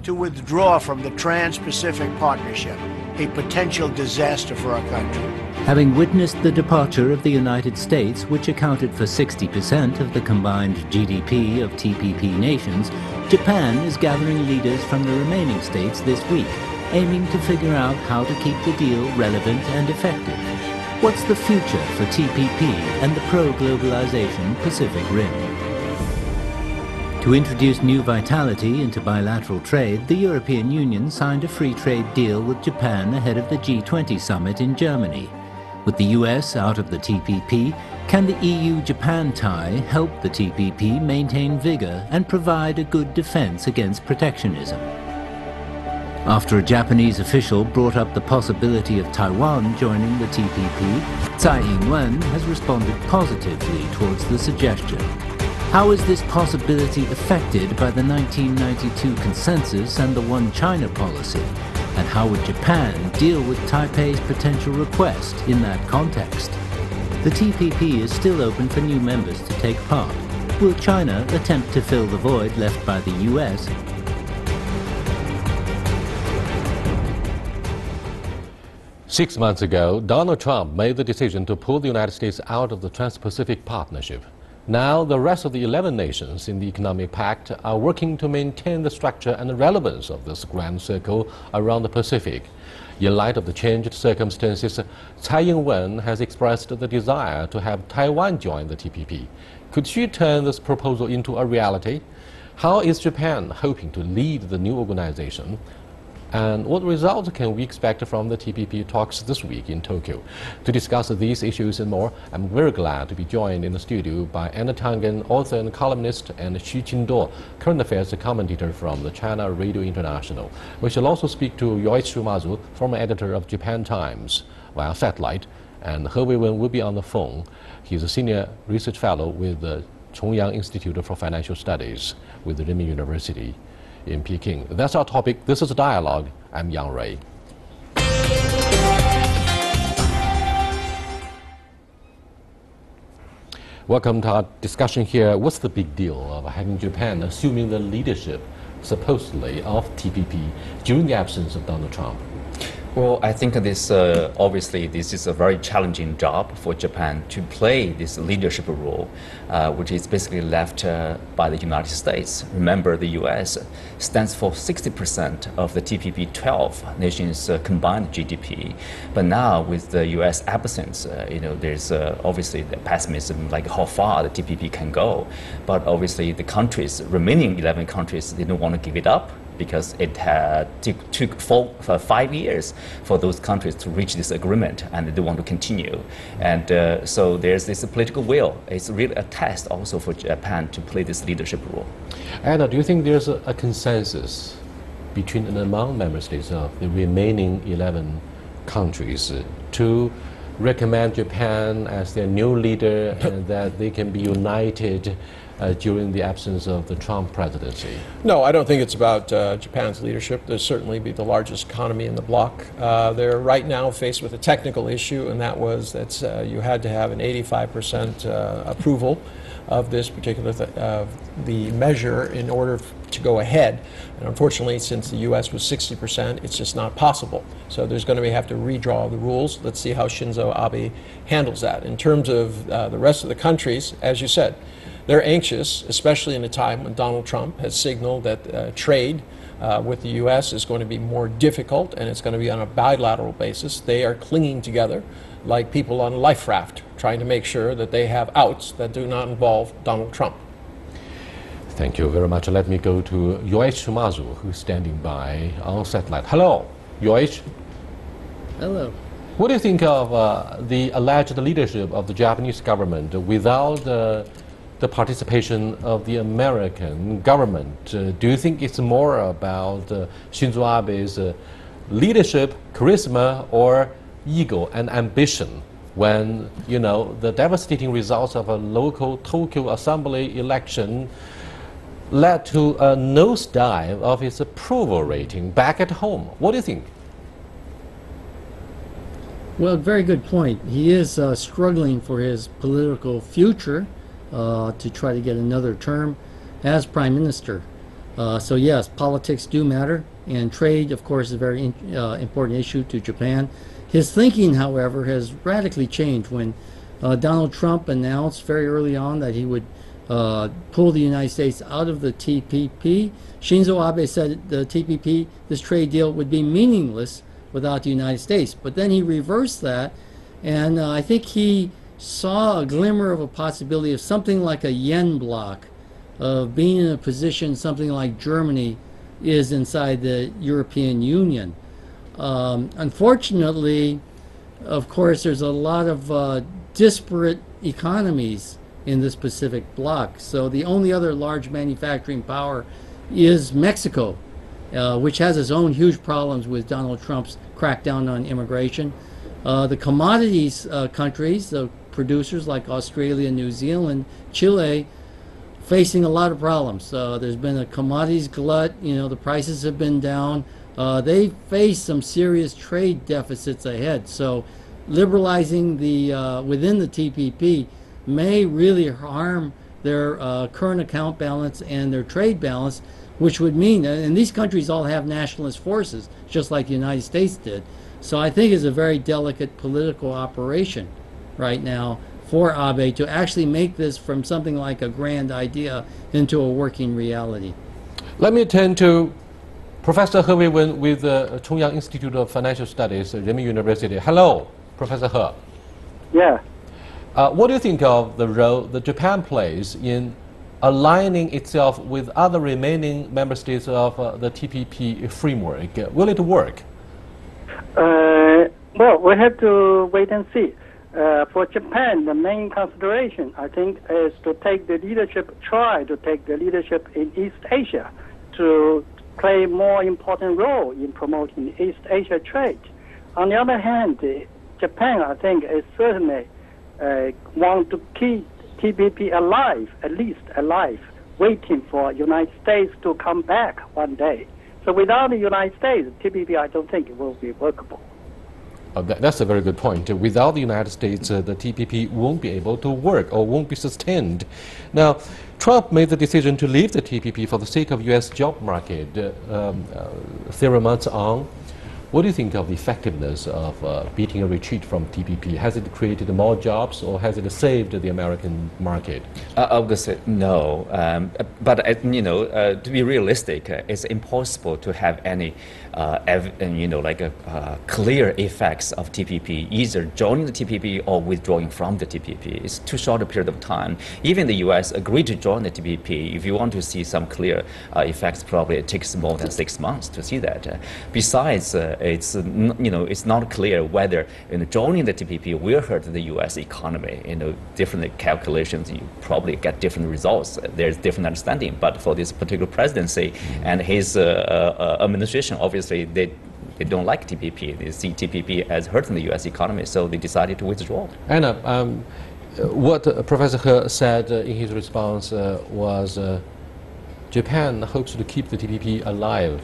to withdraw from the Trans-Pacific Partnership, a potential disaster for our country. Having witnessed the departure of the United States, which accounted for 60% of the combined GDP of TPP nations, Japan is gathering leaders from the remaining states this week, aiming to figure out how to keep the deal relevant and effective. What's the future for TPP and the pro-globalization Pacific Rim? To introduce new vitality into bilateral trade, the European Union signed a free trade deal with Japan ahead of the G20 summit in Germany. With the US out of the TPP, can the EU-Japan tie help the TPP maintain vigor and provide a good defense against protectionism? After a Japanese official brought up the possibility of Taiwan joining the TPP, Tsai Ing-wen has responded positively towards the suggestion. How is this possibility affected by the 1992 consensus and the One China policy? And how would Japan deal with Taipei's potential request in that context? The TPP is still open for new members to take part. Will China attempt to fill the void left by the US? Six months ago, Donald Trump made the decision to pull the United States out of the Trans-Pacific Partnership. Now, the rest of the 11 nations in the Economic Pact are working to maintain the structure and the relevance of this grand circle around the Pacific. In light of the changed circumstances, Tsai Ing-wen has expressed the desire to have Taiwan join the TPP. Could she turn this proposal into a reality? How is Japan hoping to lead the new organization? And what results can we expect from the TPP talks this week in Tokyo? To discuss these issues and more, I'm very glad to be joined in the studio by Anna Tangen, author and columnist, and Xu Qingduo, current affairs commentator from the China Radio International. We shall also speak to Yoichi Shumazu, former editor of Japan Times, via satellite, and He Weiwen will be on the phone. He's a senior research fellow with the Chongyang Institute for Financial Studies with the Renmin University in Peking. That's our topic. This is a dialogue. I'm Yang Rui. Welcome to our discussion here. What's the big deal of having Japan assuming the leadership, supposedly, of TPP during the absence of Donald Trump? Well, I think this obviously this is a very challenging job for Japan to play this leadership role, which is basically left by the United States. Remember, the U.S. stands for 60% of the TPP 12 nations' combined GDP. But now, with the U.S. absence, there's obviously the pessimism, like how far the TPP can go. But obviously, the countries, remaining 11 countries, they don't want to give it up, because it took 5 years for those countries to reach this agreement, and they want to continue. And so there's this political will. It's really a test also for Japan to play this leadership role. Anna, do you think there's a consensus between and among member states of the remaining 11 countries to recommend Japan as their new leader and that they can be united during the absence of the Trump presidency? No, I don't think it's about Japan's leadership. They'll certainly be the largest economy in the bloc. They're right now faced with a technical issue, and that was that you had to have an 85% approval of this particular the measure in order to go ahead. And unfortunately, since the U.S. was 60%, it's just not possible. So there's going to have to redraw the rules. Let's see how Shinzo Abe handles that. In terms of the rest of the countries, as you said, they're anxious, especially in a time when Donald Trump has signaled that trade with the U.S. is going to be more difficult, and it's going to be on a bilateral basis. They are clinging together like people on a life raft, trying to make sure that they have outs that do not involve Donald Trump. Thank you very much. Let me go to Yoichi Shumazu, who's standing by on satellite. Hello, Yoichi. Hello. What do you think of the alleged leadership of the Japanese government without the participation of the American government? Do you think it's more about Shinzo Abe's leadership, charisma, or ego and ambition when, the devastating results of a local Tokyo Assembly election led to a nosedive of his approval rating back at home? What do you think? Well, very good point. He is struggling for his political future to try to get another term as Prime Minister. So yes, politics do matter, and trade, of course, is a very important issue to Japan. His thinking, however, has radically changed when Donald Trump announced very early on that he would pull the United States out of the TPP. Shinzo Abe said the TPP, this trade deal, would be meaningless without the United States. But then he reversed that, and I think he saw a glimmer of a possibility of something like a yen bloc, of being in a position something like Germany is inside the European Union. Unfortunately, of course, there's a lot of disparate economies in this Pacific bloc. So the only other large manufacturing power is Mexico, which has its own huge problems with Donald Trump's crackdown on immigration. The commodities countries, the producers like Australia, New Zealand, Chile, facing a lot of problems. There's been a commodities glut, the prices have been down. They face some serious trade deficits ahead. So liberalizing the within the TPP may really harm their current account balance and their trade balance, which would mean, and these countries all have nationalist forces, just like the United States did. So I think it's a very delicate political operation right now for Abe to actually make this from something like a grand idea into a working reality. Let me turn to Professor He Weiwen with the Chongyang Institute of Financial Studies, Renmin University. Hello, Professor He. Yeah. What do you think of the role that Japan plays in aligning itself with other remaining member states of the TPP framework? Will it work? Well, we have to wait and see. For Japan, the main consideration, I think, is to take the leadership, try to take the leadership in East Asia, to play a more important role in promoting East Asia trade. On the other hand, Japan, I think, is certainly want to keep TPP alive, at least alive, waiting for United States to come back one day. So without the United States, TPP, I don't think it will be workable. That's a very good point. Without the United States, the TPP won't be able to work or won't be sustained. Now, Trump made the decision to leave the TPP for the sake of U.S. job market 3 months on. What do you think of the effectiveness of beating a retreat from TPP? Has it created more jobs or has it saved the American market? I would say no. But to be realistic, it's impossible to have any clear effects of TPP, either joining the TPP or withdrawing from the TPP. It's too short a period of time. Even the U.S. agreed to join the TPP. If you want to see some clear effects, probably it takes more than 6 months to see that. Besides, it's not clear whether joining the TPP will hurt the U.S. economy. Different calculations, you probably get different results. There's different understanding. But for this particular presidency and his administration, obviously they don't like TPP. They see TPP as hurting the U.S. economy, so they decided to withdraw. Anna, what Professor He said in his response was Japan hopes to keep the TPP alive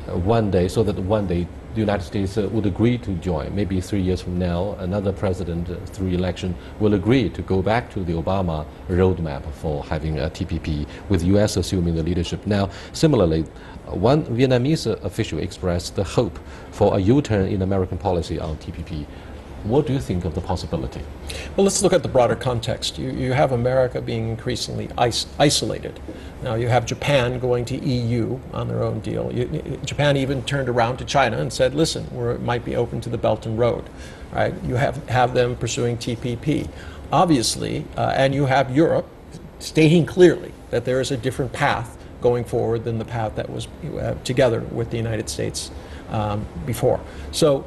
one day, so that one day the United States would agree to join. Maybe 3 years from now, another president through election will agree to go back to the Obama roadmap for having a TPP, with the U.S. assuming the leadership. Now, similarly, one Vietnamese official expressed the hope for a U-turn in American policy on TPP. What do you think of the possibility? Well, let's look at the broader context. You have America being increasingly isolated. Now you have Japan going to EU on their own deal. Japan even turned around to China and said, listen, we might be open to the Belt and Road. Right? You have them pursuing TPP. Obviously, and you have Europe stating clearly that there is a different path going forward than the path that was together with the United States before. So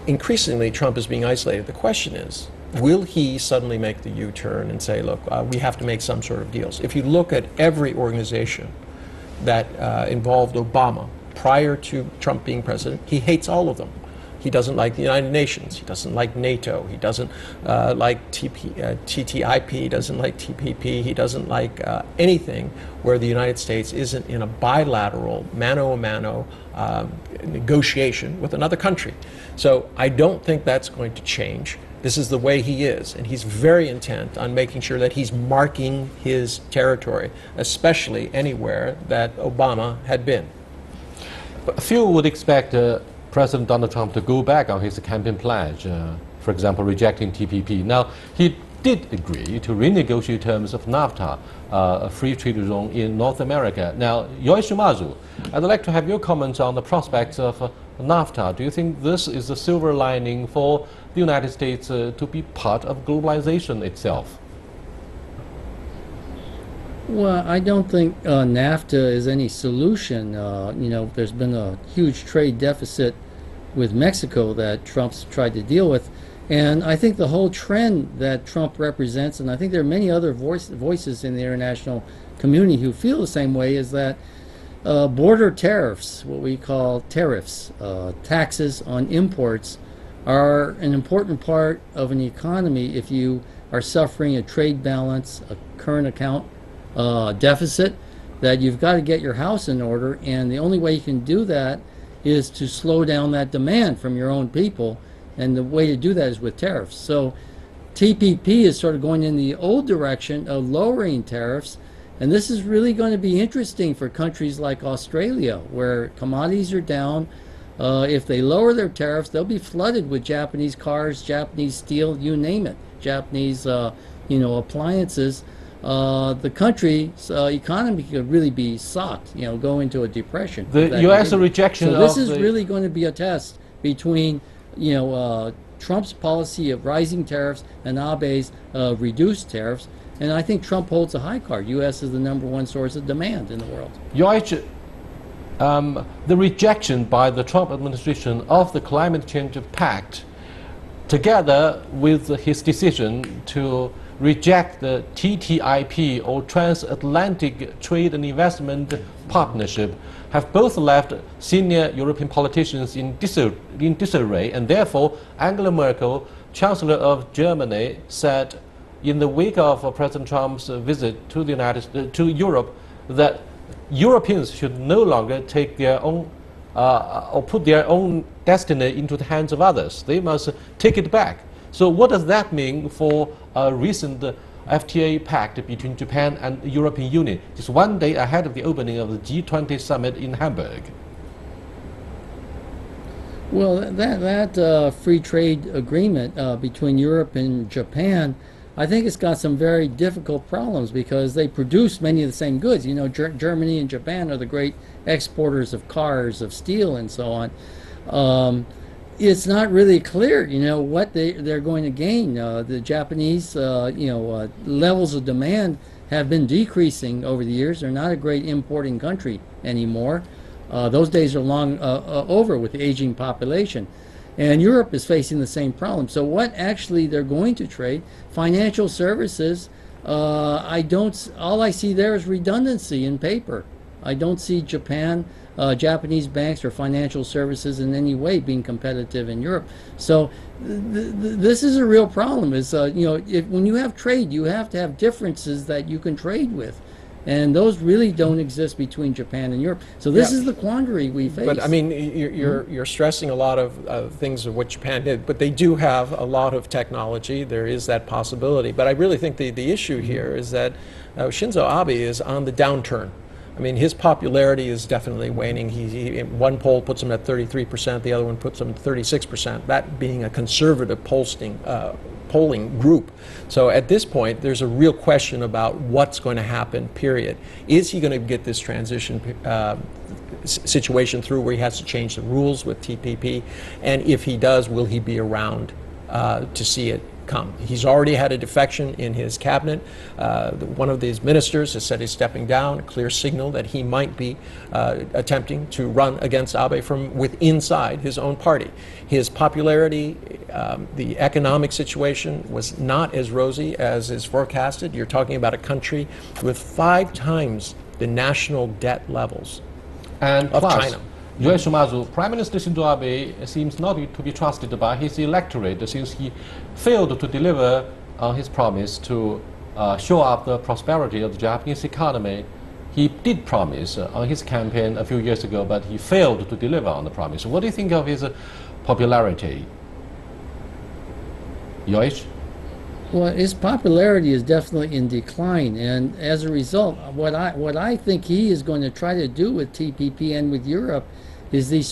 increasingly, Trump is being isolated. The question is, will he suddenly make the U-turn and say, look, we have to make some sort of deals? If you look at every organization that involved Obama prior to Trump being president, he hates all of them. He doesn't like the United Nations. He doesn't like NATO. He doesn't like TTIP. He doesn't like TPP. He doesn't like anything where the United States isn't in a bilateral, mano-a-mano negotiation with another country. So I don't think that's going to change. This is the way he is, and he's very intent on making sure that he's marking his territory, especially anywhere that Obama had been. But few would expect President Donald Trump to go back on his campaign pledge, for example, rejecting TPP. Now, he did agree to renegotiate terms of NAFTA, a free trade zone in North America. Now, Yoshimasa, I'd like to have your comments on the prospects of NAFTA. Do you think this is a silver lining for the United States to be part of globalization itself? Well, I don't think NAFTA is any solution. You know, there's been a huge trade deficit with Mexico that Trump's tried to deal with. And I think the whole trend that Trump represents, and I think there are many other voices in the international community who feel the same way, is that border tariffs, what we call tariffs, taxes on imports, are an important part of an economy if you are suffering a trade balance, a current account deficit, that you've got to get your house in order. And the only way you can do that is to slow down that demand from your own people. And the way to do that is with tariffs. So TPP is sort of going in the old direction of lowering tariffs. And this is really going to be interesting for countries like Australia, where commodities are down. If they lower their tariffs, they'll be flooded with Japanese cars, Japanese steel, you name it, Japanese appliances. The country's economy could really be socked, go into a depression. The U.S. rejection so this is really going to be a test between Trump's policy of rising tariffs and Abe's reduced tariffs. And I think Trump holds a high card. U.S. is the #1 source of demand in the world. The rejection by the Trump administration of the climate change pact, together with his decision to reject the TTIP or Transatlantic Trade and Investment Partnership, have both left senior European politicians in disarray, and therefore Angela Merkel, Chancellor of Germany, said in the wake of President Trump's visit to to Europe that Europeans should no longer take their own or put their own destiny into the hands of others. They must take it back. So what does that mean for a recent FTA pact between Japan and the European Union, just one day ahead of the opening of the G20 summit in Hamburg? Well, that free trade agreement between Europe and Japan, I think it's got some very difficult problems because they produce many of the same goods. Germany and Japan are the great exporters of cars, of steel, and so on. It's not really clear, what they're going to gain. The Japanese, levels of demand have been decreasing over the years. They're not a great importing country anymore. Those days are long over with the aging population. And Europe is facing the same problem. So what actually they're going to trade, financial services, all I see there is redundancy in paper. I don't see Japanese banks or financial services in any way being competitive in Europe. So this is a real problem. When you have trade, you have to have differences that you can trade with. And those really don't exist between Japan and Europe. So this is the quandary we face. But I mean, you're stressing a lot of things of what Japan did, but they do have a lot of technology. There is that possibility. But I really think the issue here is that Shinzo Abe is on the downturn. I mean, his popularity is definitely waning. One poll puts him at 33%, the other one puts him at 36%, that being a conservative polling group. So at this point, there's a real question about what's going to happen, period. Is he going to get this transition situation through where he has to change the rules with TPP? And if he does, will he be around to see it come? He's already had a defection in his cabinet. One of these ministers has said he's stepping down, a clear signal that he might be attempting to run against Abe from inside his own party. His popularity, the economic situation was not as rosy as is forecasted. You're talking about a country with 5 times the national debt levels of China. Yoshimasa, Prime Minister Shinzo Abe seems not to be trusted by his electorate since he failed to deliver on his promise to shore up the prosperity of the Japanese economy. He did promise on his campaign a few years ago, but he failed to deliver on the promise. What do you think of his popularity? Yoish? Well, his popularity is definitely in decline, and as a result, what I think he is going to try to do with TPP and with Europe is the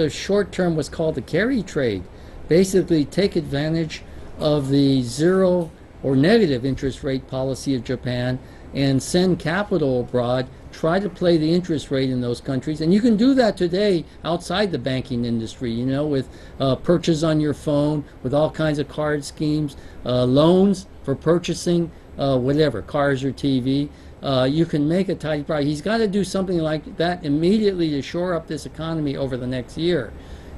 short-term what's called the carry trade, basically take advantage of the zero or negative interest rate policy of Japan and send capital abroad, try to play the interest rate in those countries. And you can do that today outside the banking industry, you know, with purchase on your phone, with all kinds of card schemes, loans for purchasing whatever, cars or TV. You can make a tidy price. He's got to do something like that immediately to shore up this economy over the next year.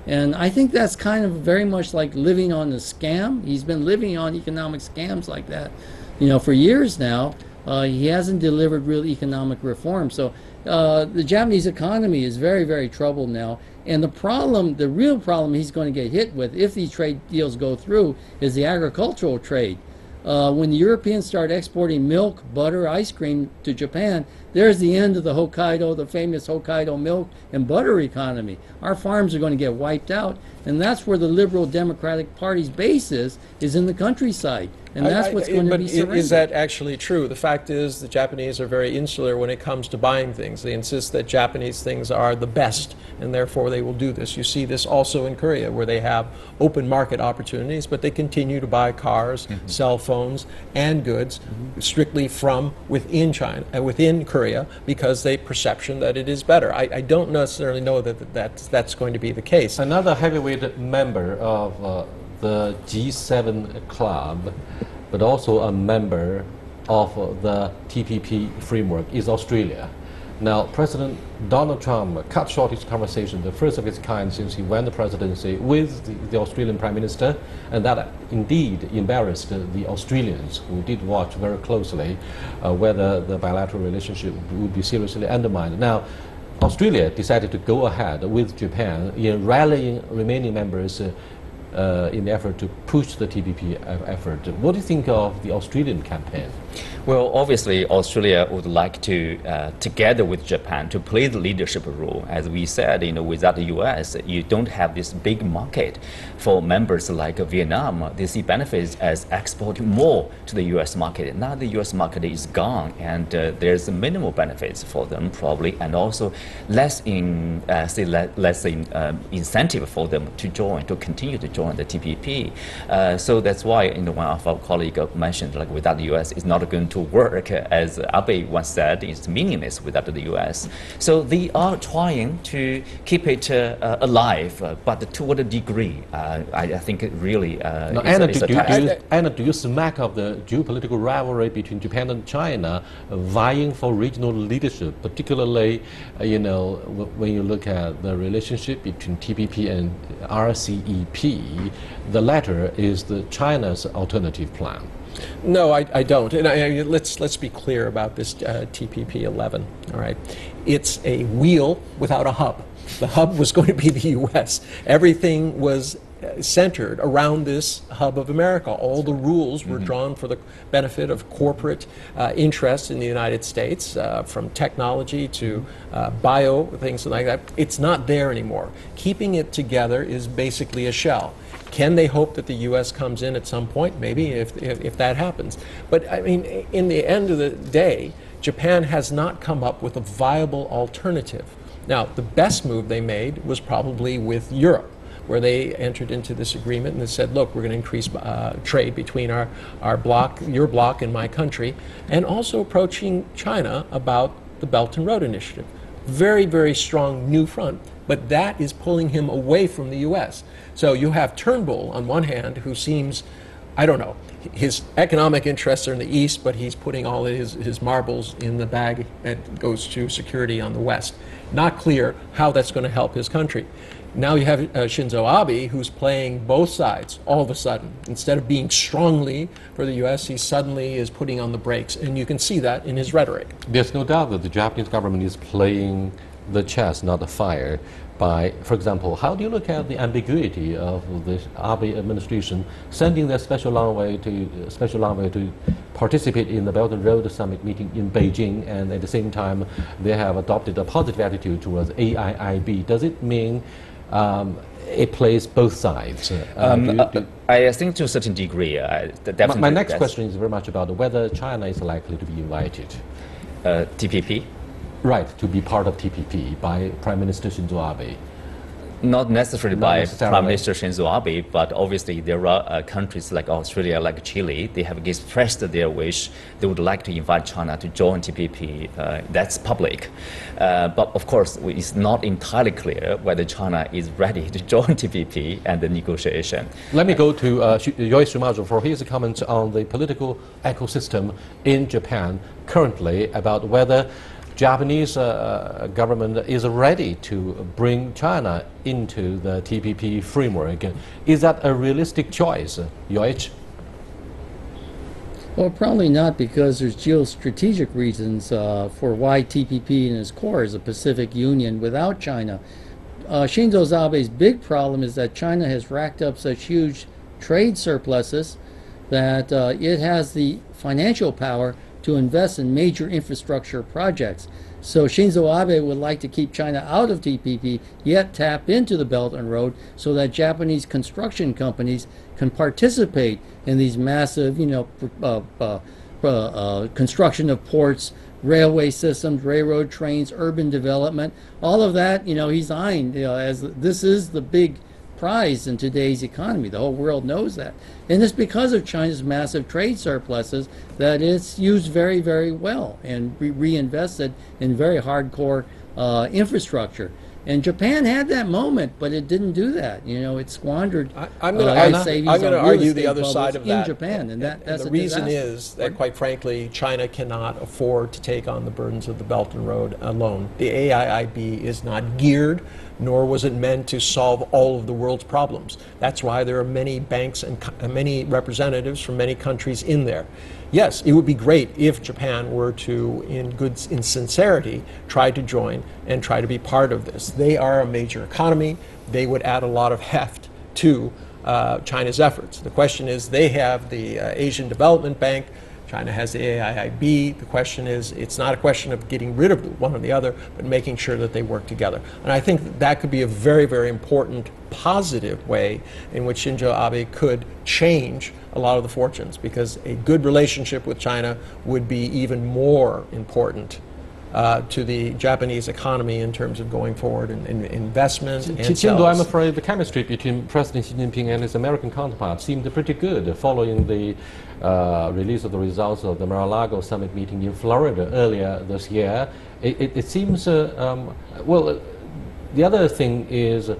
And I think that's kind of very much like living on a scam. He's been living on economic scams like that, you know, for years now. He hasn't delivered real economic reform. So the Japanese economy is very, very troubled now. And the real problem he's going to get hit with if these trade deals go through is the agricultural trade. When the Europeans start exporting milk, butter, ice cream to Japan, there's the end of the famous Hokkaido milk and butter economy. Our farms are going to get wiped out, and that's where the Liberal Democratic Party's base is in the countryside. And that's what's going to be surrendered. Is that actually true? The fact is the Japanese are very insular when it comes to buying things. They insist that Japanese things are the best, and therefore they will do this. You see this also in Korea, where they have open market opportunities, but they continue to buy cars, cell phones, and goods strictly from within Korea, because they perception that it is better. I don't necessarily know that that's going to be the case. Another heavyweight member of the G7 club, but also a member of the TPP framework, is Australia. Now, President Donald Trump cut short his conversation, the first of its kind since he won the presidency, with the Australian Prime Minister, and that indeed embarrassed the Australians, who did watch very closely whether the bilateral relationship would be seriously undermined. Now, Australia decided to go ahead with Japan in rallying remaining members in the effort to push the TPP effort. What do you think of the Australian campaign? Well, obviously, Australia would like to, together with Japan, to play the leadership role. As we said, without the U.S., you don't have this big market for members like Vietnam. They see benefits as exporting more to the U.S. market. Now the U.S. market is gone, and there's minimal benefits for them probably, and also less incentive for them to continue to join the TPP. So that's why, one of our colleagues mentioned, like without the U.S., it's not going to work. As Abe once said, it's meaningless without the U.S. So they are trying to keep it alive, but to what degree? I think it really Anna, do you smack of the geopolitical rivalry between Japan and China vying for regional leadership, particularly, when you look at the relationship between TPP and RCEP? The latter is China's alternative plan. No, I don't. And let's be clear about this TPP 11. All right, it's a wheel without a hub. The hub was going to be the U.S. Everything was centered around this hub of America. All the rules were drawn for the benefit of corporate interests in the United States, from technology to bio, things like that. It's not there anymore. Keeping it together is basically a shell. Can they hope that the U.S. comes in at some point? Maybe, if that happens. But I mean, in the end of the day, Japan has not come up with a viable alternative. Now, the best move they made was probably with Europe, where they entered into this agreement and they said, look, we're going to increase trade between our bloc, your bloc, and my country, and also approaching China about the Belt and Road Initiative. Very, very strong new front, but that is pulling him away from the U.S. So you have Turnbull on one hand, who seems, I don't know, his economic interests are in the East, but he's putting all his marbles in the bag that goes to security on the West. Not clear how that's going to help his country. Now you have Shinzo Abe, who's playing both sides all of a sudden. Instead of being strongly for the U.S., he suddenly is putting on the brakes, and you can see that in his rhetoric. There's no doubt that the Japanese government is playing the chess, not the fire, by, for example, how do you look at the ambiguity of the Abe administration sending their special envoy to participate in the Belt and Road Summit meeting in Beijing, and at the same time they have adopted a positive attitude towards AIIB? Does it mean it plays both sides? I think to a certain degree, definitely. My next question is very much about whether China is likely to be invited. TPP? Right, to be part of TPP by Prime Minister Shinzo Abe. Not necessarily Not by necessarily. Prime Minister Shinzo Abe, but obviously there are countries like Australia, like Chile, they have expressed their wish. They would like to invite China to join TPP. That's public. But of course, it's not entirely clear whether China is ready to join TPP and the negotiation. Let me go to Yoichi Shimazu for his comments on the political ecosystem in Japan currently about whether Japanese government is ready to bring China into the TPP framework. Is that a realistic choice, Yoichi? Well, probably not, because there's geostrategic reasons for why TPP in its core is a Pacific Union without China. Shinzo Abe's big problem is that China has racked up such huge trade surpluses that it has the financial power to invest in major infrastructure projects. So Shinzo Abe would like to keep China out of TPP, yet tap into the Belt and Road so that Japanese construction companies can participate in these massive, construction of ports, railway systems, railroad trains, urban development. All of that, he's eyeing, as this is the big prize in today's economy. The whole world knows that. And it's because of China's massive trade surpluses that it's used very, very well and reinvested in very hardcore infrastructure. And Japan had that moment, but it didn't do that. It squandered I'm going to argue the other bubbles side of that. in Japan, and that's the a reason disaster. is that, quite frankly, China cannot afford to take on the burdens of the Belt and Road alone. The AIIB is not geared, nor was it meant to solve all of the world's problems. That's why there are many banks and many representatives from many countries in there. Yes, it would be great if Japan were to, in sincerity, try to join and try to be part of this. They are a major economy. They would add a lot of heft to China's efforts. The question is, they have the Asian Development Bank. China has the AIIB. The question is, it's not a question of getting rid of one or the other, but making sure that they work together. And I think that could be a very, very important, positive way in which Shinzo Abe could change a lot of the fortunes, because a good relationship with China would be even more important to the Japanese economy in terms of going forward in investment and sales. I'm afraid the chemistry between President Xi Jinping and his American counterpart seemed pretty good following the release of the results of the Mar-a-Lago summit meeting in Florida earlier this year. It seems, well, the other thing is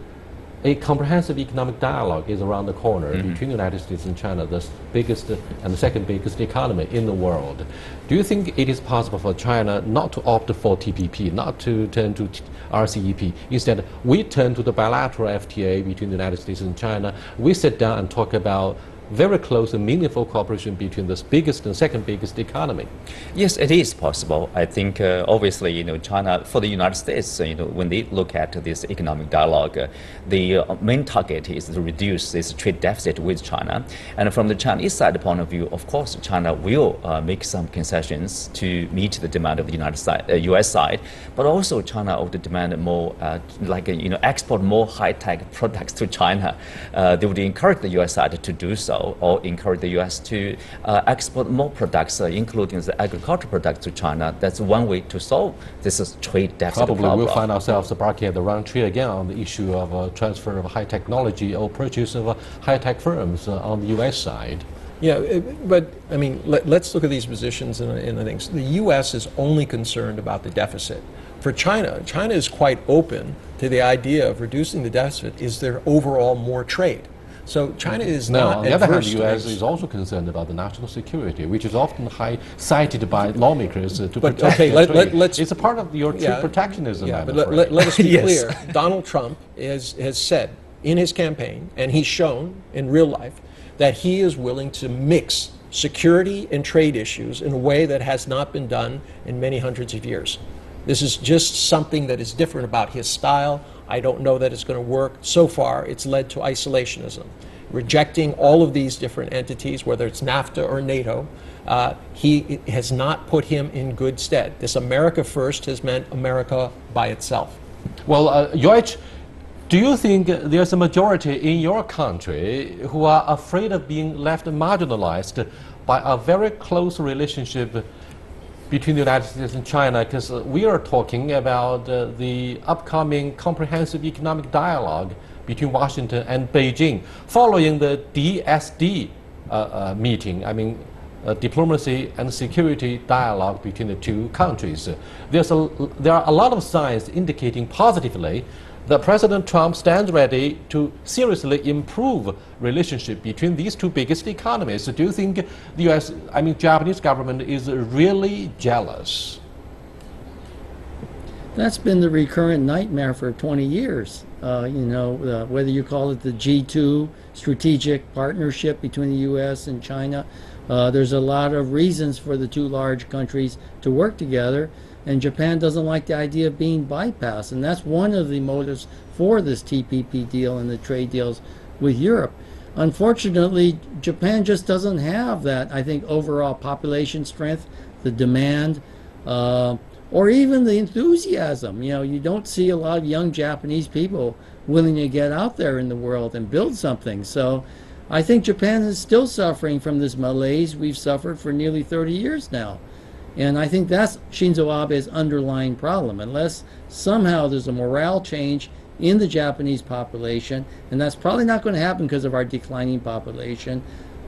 a comprehensive economic dialogue is around the corner between the United States and China, the biggest and the second biggest economy in the world. Do you think it is possible for China not to opt for TPP, not to turn to RCEP? Instead, we turn to the bilateral FTA between the United States and China. We sit down and talk about very close and meaningful cooperation between the biggest and second biggest economy. Yes, it is possible. I think obviously, China, for the United States, when they look at this economic dialogue, the main target is to reduce this trade deficit with China. And from the Chinese side point of view, of course, China will make some concessions to meet the demand of the U.S. side, but also China would demand more, export more high-tech products to China. They would encourage the U.S. side to do so, or encourage the U.S. to export more products, including the agricultural products, to China. That's one way to solve this trade deficit Probably problem. we'll find ourselves barking at the wrong tree again on the issue of transfer of high technology or purchase of high-tech firms on the U.S. side. Yeah, but I mean, let's look at these positions and the things. The U.S. is only concerned about the deficit. For China, China is quite open to the idea of reducing the deficit. Is there overall more trade? So China is not on the other hand, the adverse to U.S. this. is also concerned about the national security, which is often cited by lawmakers to But, protect okay, their trade. let's- It's a part of your trade Yeah, protectionism, Yeah, I'm but afraid. let us be Yes. clear. Donald Trump has said in his campaign, and he's shown in real life, that he is willing to mix security and trade issues in a way that has not been done in many hundreds of years. This is just something that is different about his style. I don't know that it's going to work. So far, it's led to isolationism. Rejecting all of these different entities, whether it's NAFTA or NATO, he has not put him in good stead. This America first has meant America by itself. Well, Yoichi, Do you think there's a majority in your country who are afraid of being left marginalized by a very close relationship between the United States and China? Because we are talking about the upcoming comprehensive economic dialogue between Washington and Beijing following the DSD meeting. I mean, diplomacy and security dialogue between the two countries. There are a lot of signs indicating positively that President Trump stands ready to seriously improve relationship between these two biggest economies. Do you think the Japanese government is really jealous? That's been the recurrent nightmare for 20 years. Whether you call it the G2 strategic partnership between the U.S. and China, there's a lot of reasons for the two large countries to work together, and Japan doesn't like the idea of being bypassed, and that's one of the motives for this TPP deal and the trade deals with Europe. Unfortunately, Japan just doesn't have that, I think, overall population strength, the demand, or even the enthusiasm. You don't see a lot of young Japanese people willing to get out there in the world and build something. So I think Japan is still suffering from this malaise we've suffered for nearly 30 years now. And I think that's Shinzo Abe's underlying problem. Unless somehow there's a morale change in the Japanese population, and that's probably not going to happen because of our declining population.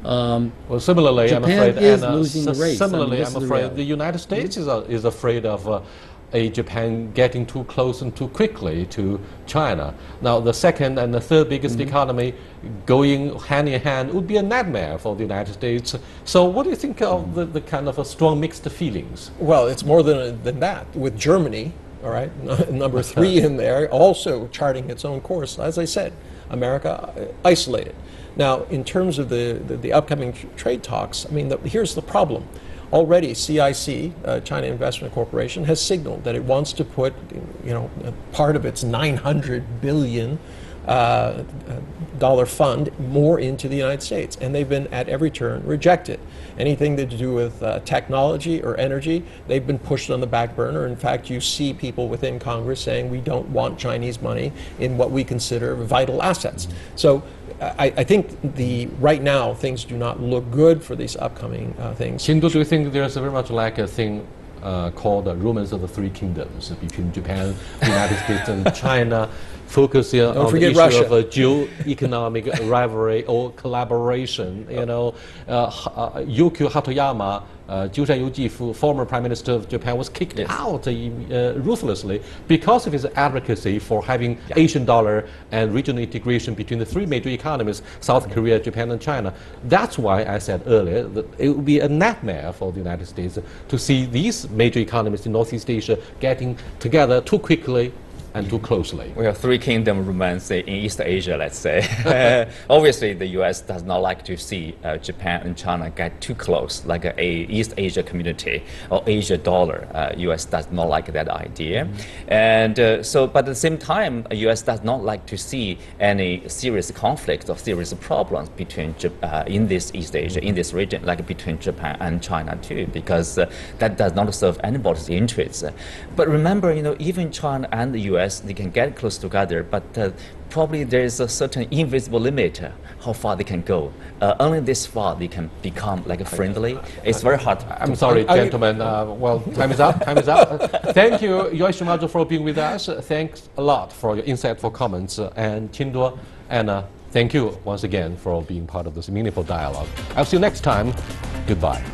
Well, similarly, Japan I'm afraid, is Anna, losing the race. similarly, I'm afraid the United States is afraid of a Japan getting too close and too quickly to China. Now, the second and the third biggest economy going hand in hand would be a nightmare for the United States. So what do you think of the kind of a strong mixed feelings? Well, it's more than that. With Germany, all right, number 3 in there, also charting its own course. As I said, America isolated. Now, in terms of the upcoming trade talks, I mean, here's the problem. Already, CIC, China Investment Corporation, has signaled that it wants to put, part of its $900 billion dollar fund more into the United States, and they've been at every turn rejected. Anything to do with technology or energy, they've been pushed on the back burner. In fact, you see people within Congress saying we don't want Chinese money in what we consider vital assets. So I think right now things do not look good for these upcoming things. Shindo, do you think there's very much like a thing called rumors of the three kingdoms between Japan, the United States, and China, focusing on the issue Russia. of a geo-economic rivalry or collaboration? Yukio Hatoyama, former Prime Minister of Japan, was kicked out ruthlessly because of his advocacy for having Asian dollar and regional integration between the three major economies, South Korea, Japan, and China. That's why I said earlier that it would be a nightmare for the United States to see these major economies in Northeast Asia getting together too quickly and too closely. We have three kingdom romance in East Asia, let's say. Obviously, the U.S. does not like to see Japan and China get too close, like a East Asia community or Asia dollar. U.S. does not like that idea. And but at the same time, U.S. does not like to see any serious conflict or serious problems between in this East Asia, in this region, like between Japan and China too, because that does not serve anybody's interests. But remember, even China and the U.S., they can get close together, but probably there is a certain invisible limit how far they can go. Only this far they can become like friendly. It's very hard. I'm sorry, gentlemen. Well, time is up. Time is up. Thank you, Yoshimaro, for being with us. Thanks a lot for your insightful comments. And Qinduo, Anna, thank you once again for being part of this meaningful dialogue. I'll see you next time. Goodbye.